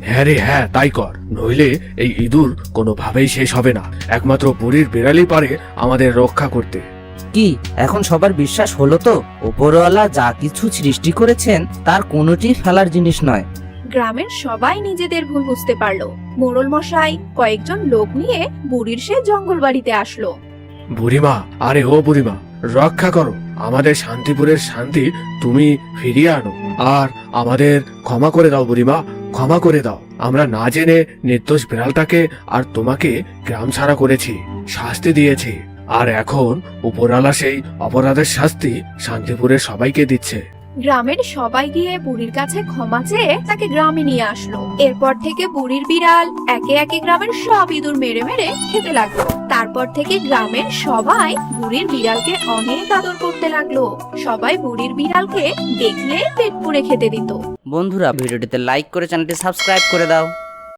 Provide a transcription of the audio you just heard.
হ্যাঁ রে হ্যাঁ, তাই কর, নইলে এই ইঁদুর কোনোভাবেই শেষ হবে না। একমাত্র বুড়ির বিড়ালই পারে আমাদের রক্ষা করতে। কি এখন সবার বিশ্বাস হলো তো? উপরওয়ালা যা কিছু সৃষ্টি করেছেন তার কোনোটি ফেলার জিনিস নয়। গ্রামের সবাই নিজেদের ভুল বুঝতে পারলো। মোড়ল মশাই কয়েকজন লোক নিয়ে বুড়ির সে জঙ্গল বাড়িতে আসলো। বুড়িমা, আরে ও বুড়িমা, রক্ষা করো আমাদের শান্তিপুরের শান্তি, তুমি ফিরিয়ে আনো আর আমাদের ক্ষমা করে দাও বুড়িমা, ক্ষমা করে দাও। আমরা না জেনে নির্দোষ বিড়ালটাকে আর তোমাকে গ্রাম ছাড়া করেছি, শাস্তি দিয়েছি, আর এখন উপরওয়ালা সেই অপরাধের শাস্তি শান্তিপুরের সবাইকে দিচ্ছে। গ্রামের সবাই গিয়ে বুড়ির কাছে ক্ষমা চেয়ে তাকে গ্রামে নিয়ে আসলো। এরপর থেকে বুড়ির বিড়াল একে একে গ্রামের সব ইঁদুর মেরে মেরে খেতে লাগলো। তারপর থেকে গ্রামের সবাই বুড়ির বিড়ালকে অনেক আদর করতে লাগলো। সবাই বুড়ির বিড়ালকে দেখলে পেট পুড়ে খেতে দিত। বন্ধুরা, ভিডিওটিতে লাইক করে চ্যানেলটি সাবস্ক্রাইব করে দাও।